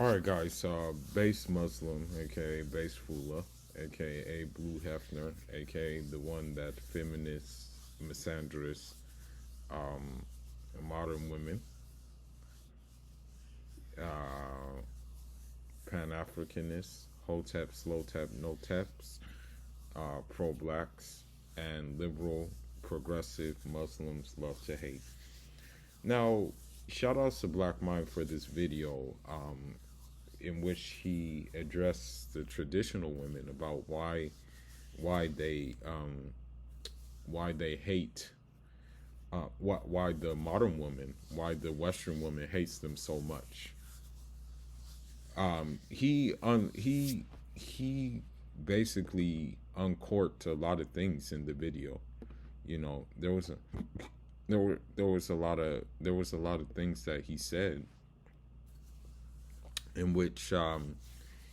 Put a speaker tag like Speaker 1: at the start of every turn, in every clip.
Speaker 1: All right, guys. Base Muslim, aka Base Fula, aka Blue Hefner, aka the one that feminists, misandrous, um, modern women, uh, Pan Africanists, Hotep, Slow Tep, No Teps, pro blacks, and liberal, progressive Muslims love to hate. Now, shout outs to Black Mind for this video. In which he addressed the traditional women about why they why they hate why the modern woman, why the Western woman hates them so much. He basically uncorked a lot of things in the video. You know, there was a lot of things that he said in which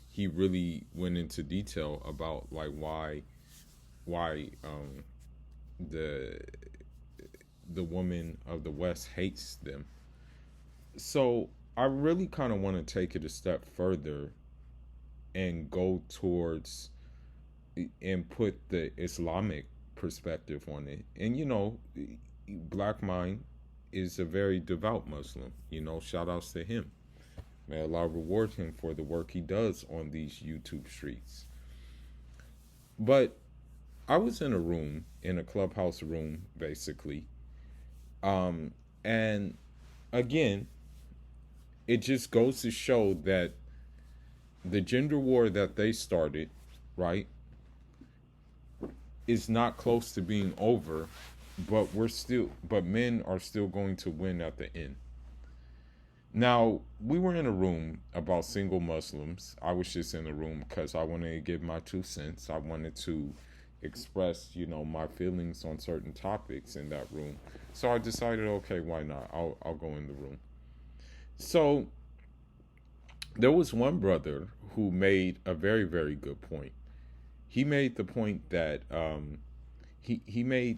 Speaker 1: he really went into detail about like why the the woman of the West hates them. So I really kind of want to take it a step further and go towards and put the Islamic perspective on it. And you know, Black Mind is a very devout Muslim. You know, shout outs to him. May Allah reward him for the work he does on these YouTube streets. But I was in a room, in a clubhouse room, basically. And again, it just goes to show that the gender war that they started, right, is not close to being over, but men are still going to win at the end. Now, we were in a room about single Muslims. I was just in the room because I wanted to give my 2 cents. I wanted to express, you know, my feelings on certain topics in that room. So I decided, okay, why not? I'll go in the room. So there was one brother who made a very, very good point. He made the point that he made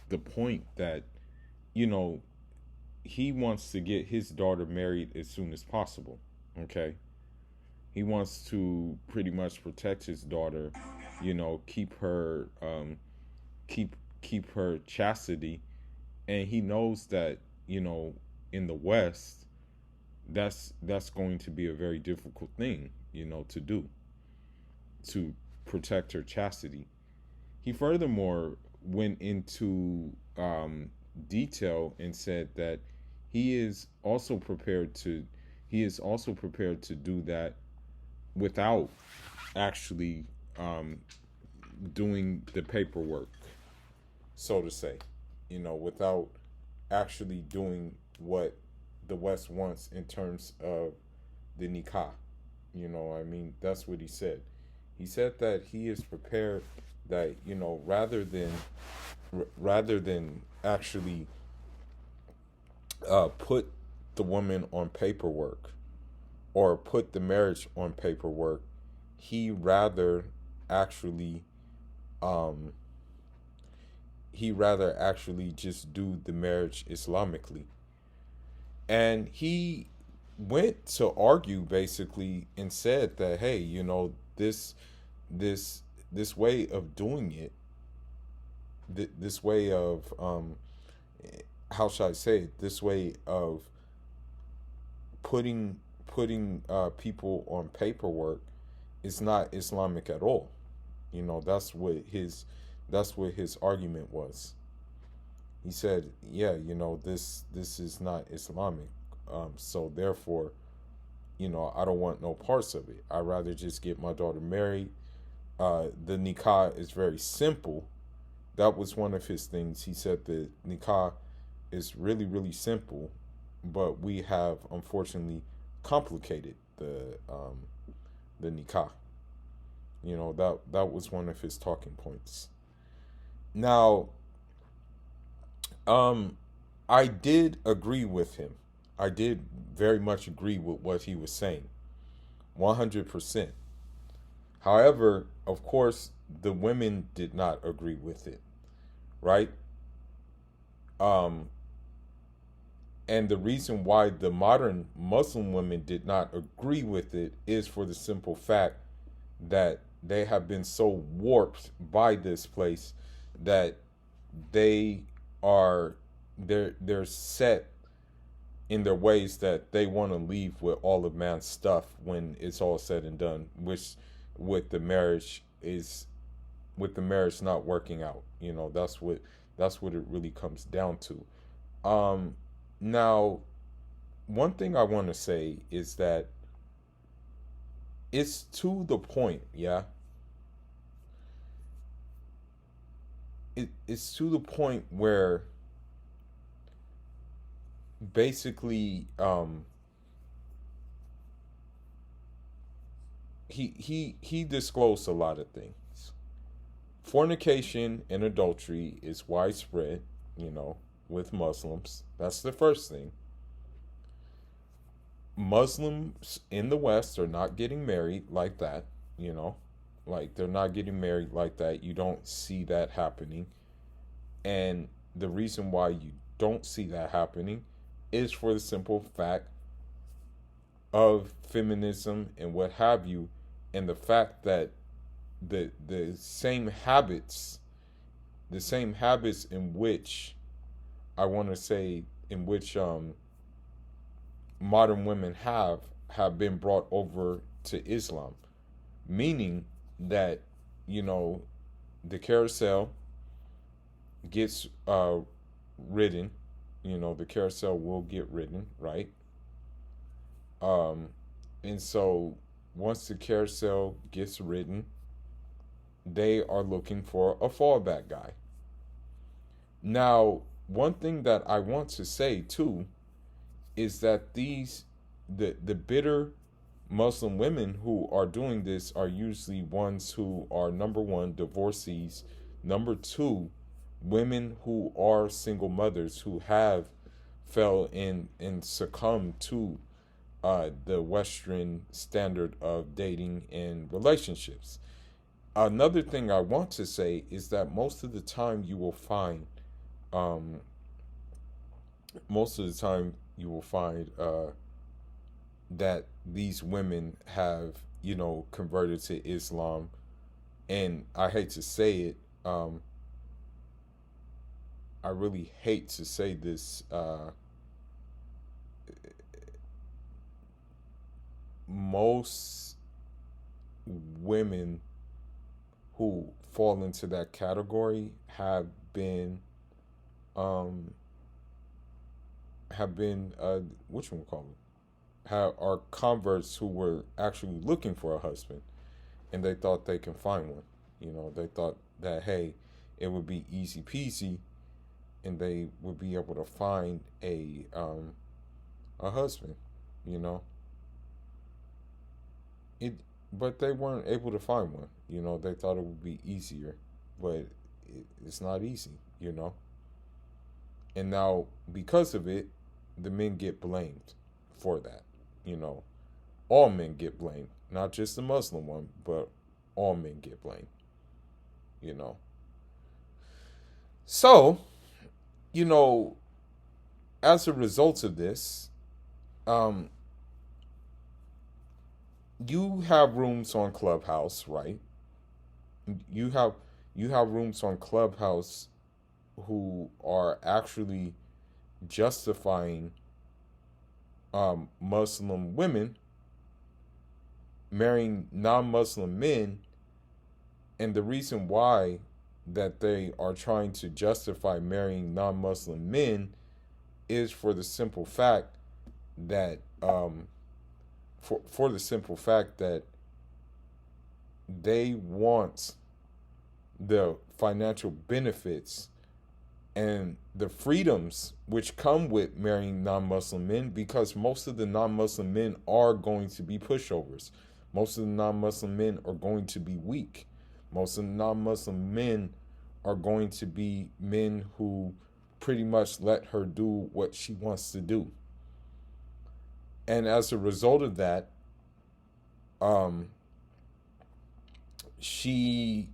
Speaker 1: the point that, you know, he wants to get his daughter married as soon as possible. Okay, he wants to pretty much protect his daughter, you know, keep her chastity, and he knows that, you know, in the West, that's going to be a very difficult thing, you know, to do, to protect her chastity. He furthermore went into detail and said that he is also prepared to he is also prepared to do that without actually doing the paperwork, so to say, you know, without actually doing what the West wants in terms of the nikah. You know, I mean, that's what he said. He said that he is prepared, that, you know, rather than actually put the woman on paperwork or put the marriage on paperwork, he rather actually um just do the marriage Islamically. And he went to argue basically and said that, hey, you know, this this way of doing it, this way of how shall I say it? This way of putting people on paperwork is not Islamic at all. You know, that's what his argument was. He said, yeah, you know, this is not Islamic. So therefore, you know, I don't want no parts of it. I'd rather just get my daughter married. The nikah is very simple. That was one of his things. He said the nikah is really, really simple, but we have unfortunately complicated the nikah. You know, that was one of his talking points. Now, I did agree with him. I did very much agree with what he was saying, 100%. However, of course, the women did not agree with it, right? Um, And the reason why the modern Muslim women did not agree with it is for the simple fact that they have been so warped by this place that they are they're set in their ways that they want to leave with all of man's stuff when it's all said and done, which with the marriage is with the marriage not working out. That's what it really comes down to. Now, one thing I want to say is that it's to the point, yeah. It's to the point where basically he disclosed a lot of things. Fornication and adultery is widespread, with Muslims. That's the first thing. Muslims in the West are not getting married like that, like they're not getting married like that. You don't see that happening. And the reason why you don't see that happening is for the simple fact of feminism and what have you, and the fact that the same habits in which I want to say in which modern women have been brought over to Islam, meaning that the carousel gets ridden. The carousel will get ridden, right? And so once the carousel gets ridden, they are looking for a fallback guy. Now, one thing that I want to say too is that the bitter Muslim women who are doing this are usually ones who are, number one, divorcees, number two, women who are single mothers who have fell in and succumbed to the Western standard of dating and relationships. Another thing I want to say is that um, most of the time you will find that these women have, converted to Islam, and I hate to say it, I really hate to say this. Most women who fall into that category um have been what you call it, are converts who were actually looking for a husband, and they thought they can find one. They thought that, hey, it would be easy peasy, and they would be able to find a husband. You know, it, but they weren't able to find one. They thought it would be easier, but it's not easy. And now because of it, the men get blamed for that. You know, all men get blamed, not just the Muslim one, but all men get blamed. You know, so you know, as a result of this, um, you have rooms on Clubhouse, right? You have you have rooms on Clubhouse who are actually justifying Muslim women marrying non-Muslim men, and the reason why that they are trying to justify marrying non-Muslim men is for the simple fact that for the simple fact that they want the financial benefits and the freedoms which come with marrying non-Muslim men, because most of the non-Muslim men are going to be pushovers. Most of the non-Muslim men are going to be weak. Most of the non-Muslim men are going to be men who pretty much let her do what she wants to do. And as a result of that, um, she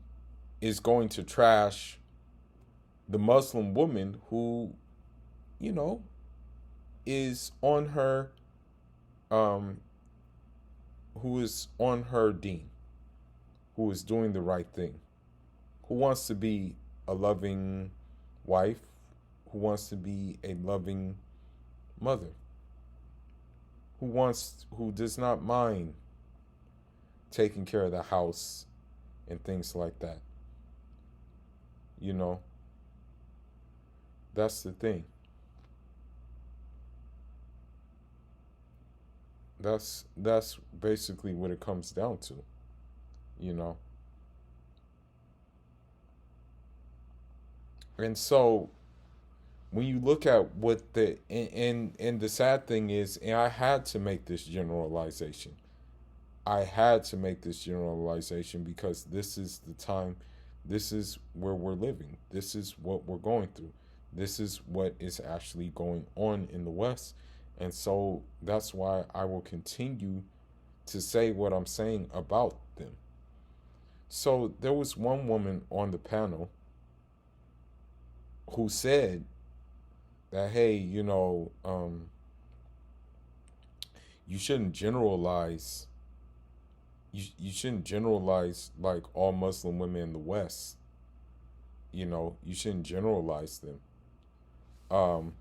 Speaker 1: is going to trash the Muslim woman who, you know, is on her um who is on her deen, who is doing the right thing, who wants to be a loving wife, who wants to be a loving mother, who does not mind taking care of the house and things like that. You know, that's the thing. That's basically what it comes down to, you know. And so when you look at what and the sad thing is, and I had to make this generalization. I had to make this generalization because this is the time, this is where we're living. This is what we're going through. This is what is actually going on in the West. And so that's why I will continue to say what I'm saying about them. So there was one woman on the panel who said that, hey, you shouldn't generalize. You shouldn't generalize like all Muslim women in the West. You shouldn't generalize them. Um,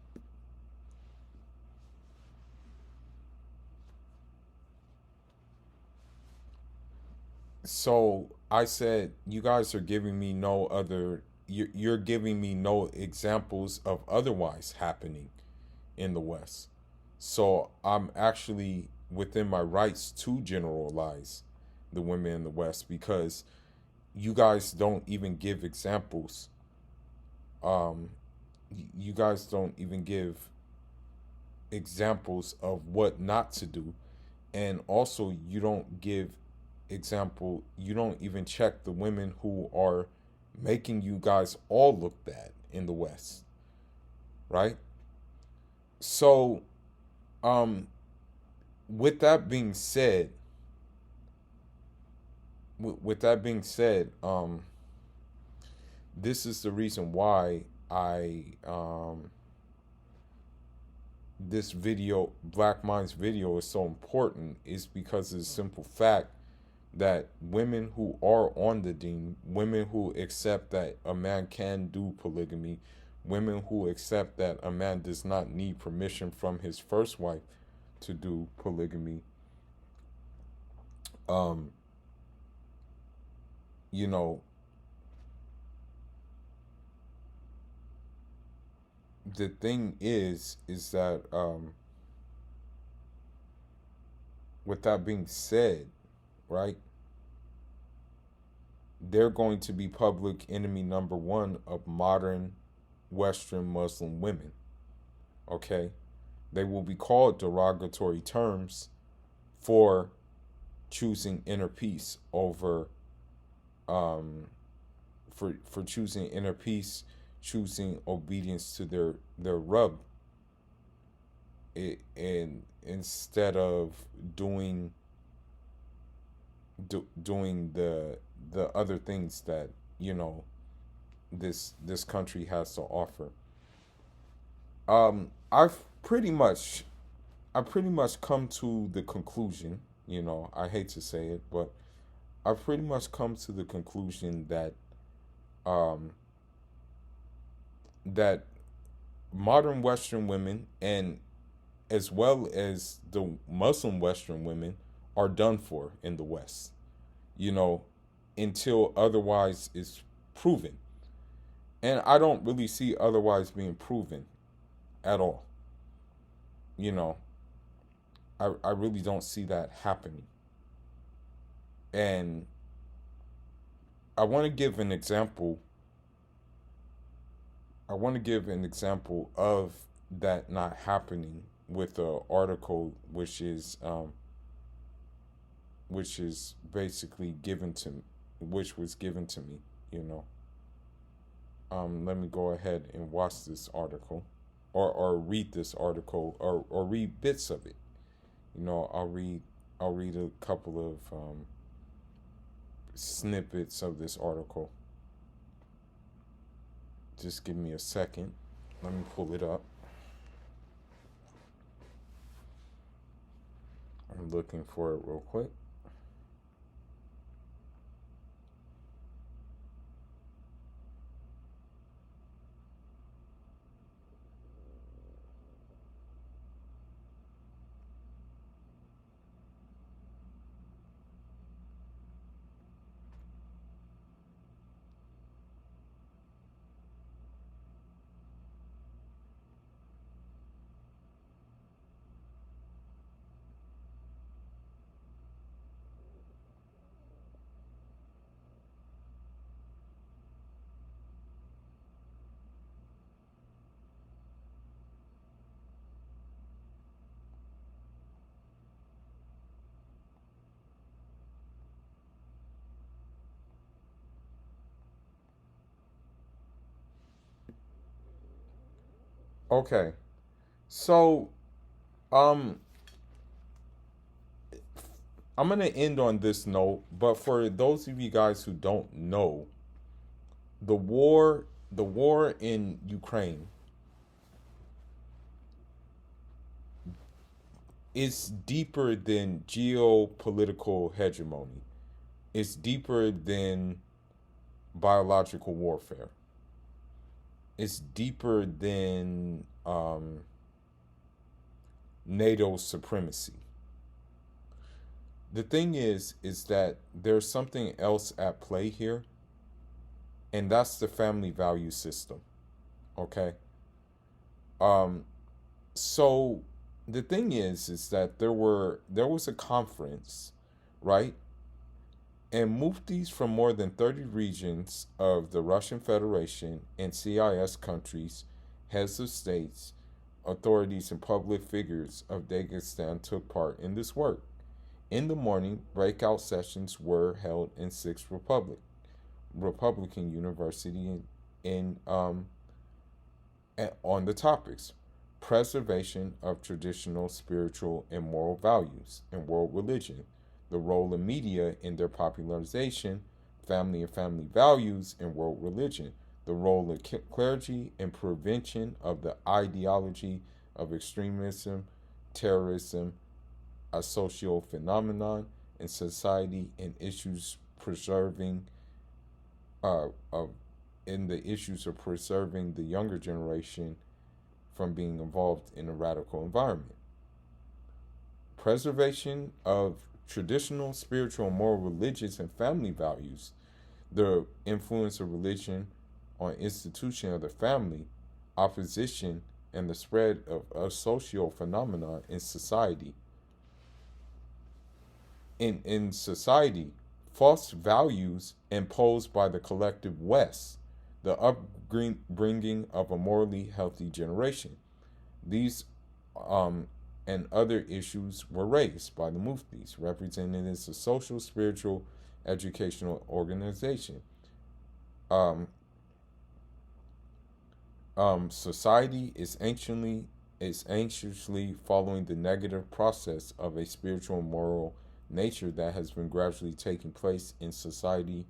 Speaker 1: so I said, you guys are giving me no other. You're giving me no examples of otherwise happening in the West. So I'm actually within my rights to generalize the women in the West because you guys don't even give examples. Um, you guys don't even give examples of what not to do, and also you don't give example. You don't even check the women who are making you guys all look bad in the West, right? So, um, with that being said, with that being said, this is the reason why I this video, Black Minds video, is so important. Is because of the simple fact that women who are on the deen, women who accept that a man can do polygamy, women who accept that a man does not need permission from his first wife to do polygamy, um, you know, the thing is that with that being said, right, they're going to be public enemy number one of modern Western Muslim women. Okay, they will be called derogatory terms for choosing inner peace over um for choosing inner peace, choosing obedience to their rub, and instead of doing doing the other things that you know this country has to offer. I've pretty much come to the conclusion, I hate to say it, but I've pretty much come to the conclusion that um that modern Western women, and as well as the Muslim Western women, are done for in the West, you know, until otherwise is proven. And I don't really see otherwise being proven at all. You know, I really don't see that happening. And I want to give an example. I want to give an example of that not happening with an article which is basically given to me, which was given to me, you know. Let me go ahead and watch this article, or read this article, or read bits of it. I'll read a couple of snippets of this article. Just give me a second. Let me pull it up. I'm looking for it real quick. Okay. So, um, I'm gonna end on this note, but for those of you guys who don't know, the war in Ukraine is deeper than geopolitical hegemony. It's deeper than biological warfare. It's deeper than NATO supremacy. The thing is that there's something else at play here, and that's the family value system. Okay. Um, so the thing is that there was a conference, right? And muftis from more than 30 regions of the Russian Federation and CIS countries, heads of states, authorities, and public figures of Dagestan took part in this work. In the morning, breakout sessions were held in six Republican university on the topics: preservation of traditional spiritual and moral values and world religion, the role of media in their popularization, family and family values and world religion, the role of clergy in prevention of the ideology of extremism, terrorism, a social phenomenon in society, and issues preserving of in the issues of preserving the younger generation from being involved in a radical environment. Preservation of traditional, spiritual, moral, religious, and family values, the influence of religion on institution of the family, opposition, and the spread of a social phenomenon in society. In society, false values imposed by the collective West, the upbringing of a morally healthy generation. These and other issues were raised by the Muftis, represented as a social, spiritual, educational organization. Um, Society is anxiously following the negative process of a spiritual and moral nature that has been gradually taking place in society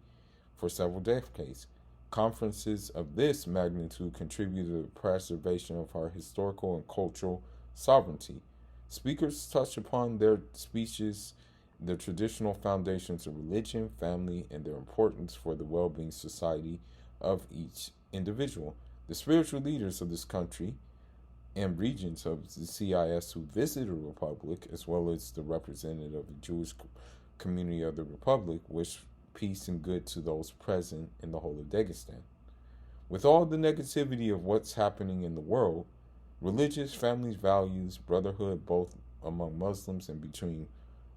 Speaker 1: for several decades. Conferences of this magnitude contribute to the preservation of our historical and cultural sovereignty. Speakers touch upon their speeches the traditional foundations of religion, family, and their importance for the well being society of each individual. The spiritual leaders of this country and regions of the CIS who visited the Republic, as well as the representative of the Jewish community of the Republic, wish peace and good to those present in the whole of Dagestan. With all the negativity of what's happening in the world, religious, families, values, brotherhood, both among Muslims and between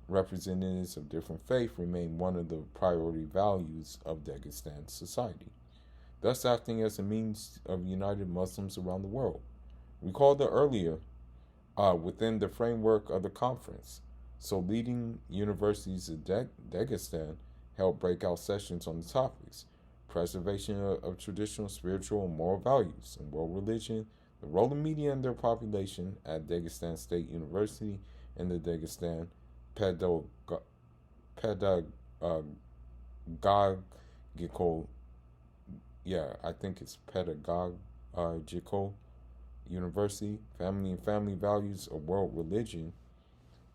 Speaker 1: representatives of different faith, remain one of the priority values of Dagestan society, thus acting as a means of united Muslims around the world. Recall the earlier, within the framework of the conference, so leading universities of Dagestan held breakout sessions on the topics: preservation of traditional, spiritual, and moral values and world religion, the role of media in their population at Dagestan State University, and the Dagestan Pedagog- Pedagogical, yeah, I think it's Pedagogical University, family and family values of world religion,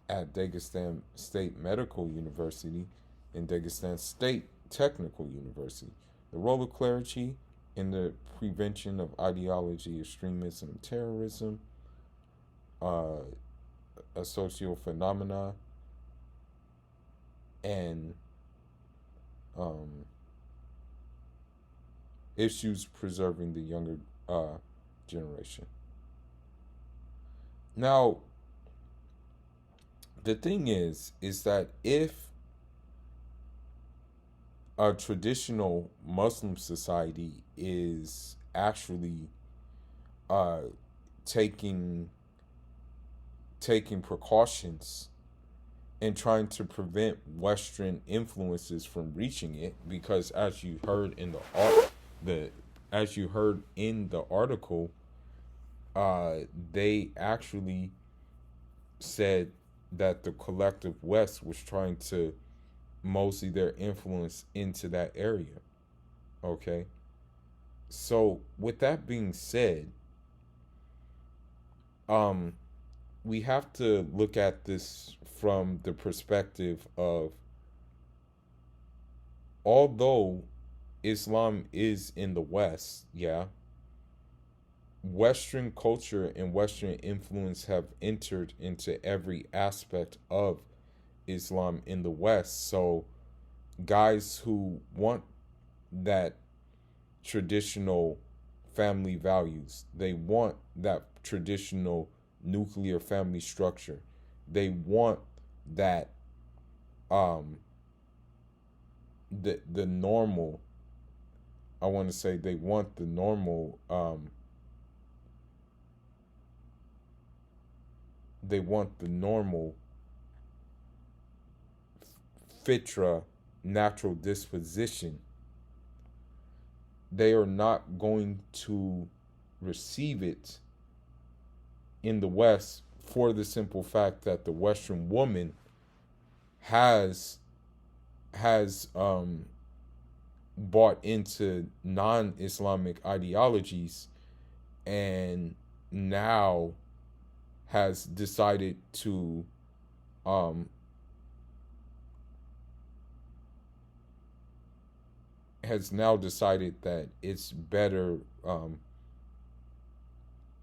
Speaker 1: at Dagestan State Medical University and Dagestan State Technical University. The role of clergy in the prevention of ideology, extremism, and terrorism, uh, a social phenomena, and um, issues preserving the younger generation. Now, the thing is that if a traditional Muslim society is actually uh, taking taking precautions and trying to prevent Western influences from reaching it, because the as you heard in the article, they actually said that the collective West was trying to mostly their influence into that area. Okay. So with that being said, um, we have to look at this from the perspective of, although Islam is in the West, yeah, Western culture and Western influence have entered into every aspect of Islam in the West. So guys who want that traditional family values, they want that traditional nuclear family structure. They want that um the normal, I want to say they want the normal they want the normal fitra, natural disposition. They are not going to receive it in the West for the simple fact that the Western woman has has bought into non-Islamic ideologies, and now has decided to um, has now decided that it's better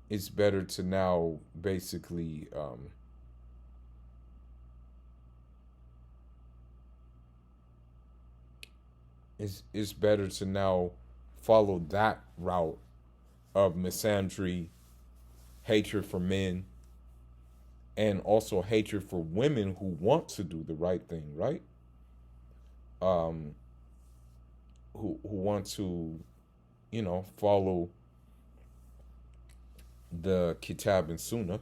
Speaker 1: to now basically it's better to now follow that route of misandry, hatred for men, and also hatred for women who want to do the right thing, right? Um, who want to, follow the Kitab and Sunnah.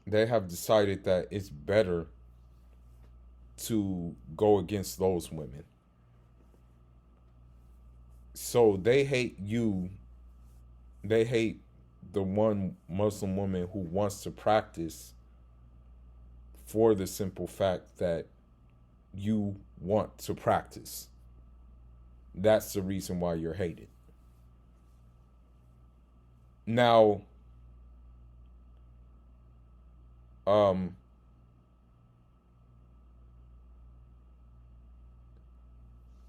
Speaker 1: They have decided that it's better to go against those women. So they hate you. They hate the one Muslim woman who wants to practice for the simple fact that you want to practice. That's the reason why you're hated. Now, um,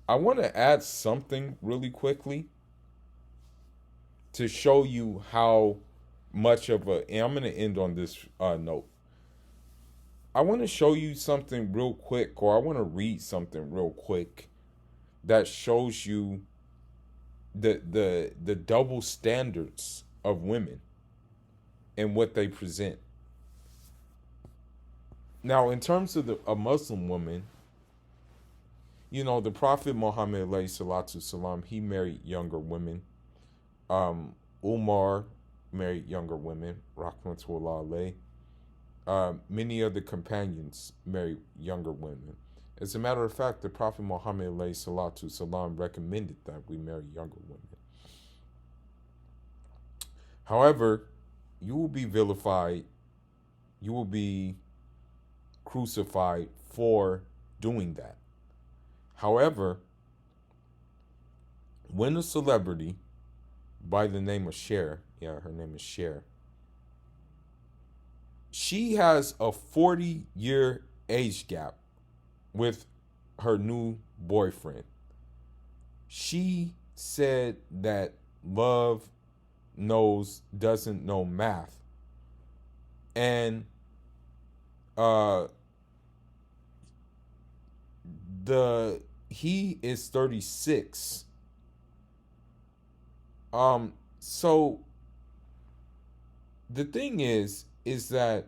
Speaker 1: I want to add something really quickly to show you how much of a. And I'm going to end on this note. I want to show you something real quick, or I want to read something real quick that shows you the double standards of women and what they present. Now, in terms of a Muslim woman, the Prophet Muhammad alayhi salatu salam, he married younger women. Umar married younger women, rahmatullah alayh. Many of the companions married younger women. As a matter of fact, the Prophet Muhammad alayhi salatu salam recommended that we marry younger women. However, you will be vilified, you will be crucified for doing that. However, when a celebrity by the name of Cher, yeah, her name is Cher, She has a 40-year age gap with her new boyfriend. She said that love doesn't know math. And uh the he is 36. So the thing is that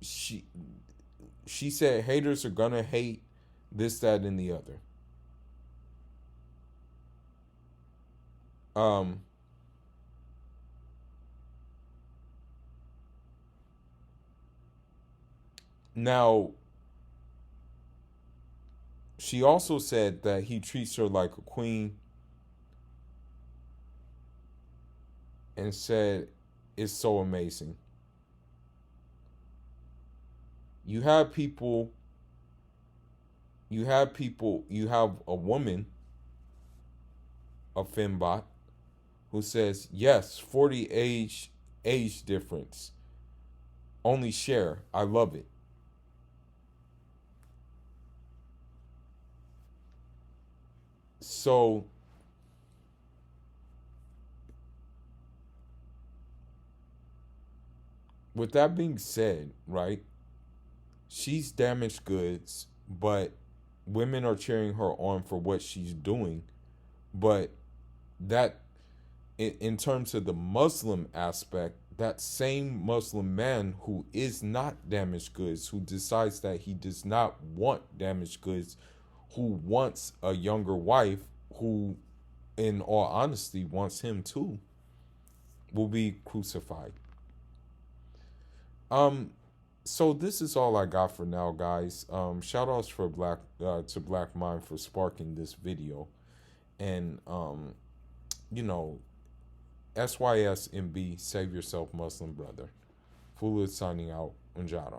Speaker 1: she she said haters are gonna hate this, that, and the other. Um Now she also said that he treats her like a queen, and said it's so amazing. You have people, you have a woman, a fembot, who says, yes, 40 age difference. Only share. I love it. So with that being said, right? She's damaged goods, but women are cheering her on for what she's doing. But that, in terms of the Muslim aspect, that same Muslim man who is not damaged goods, who decides that he does not want damaged goods, who wants a younger wife, who, in all honesty, wants him too, will be crucified. Um, so this is all I got for now, guys. Shout outs for Black Mind for sparking this video, and you know, SYSMB, save yourself, Muslim brother. Fulud signing out. Unjad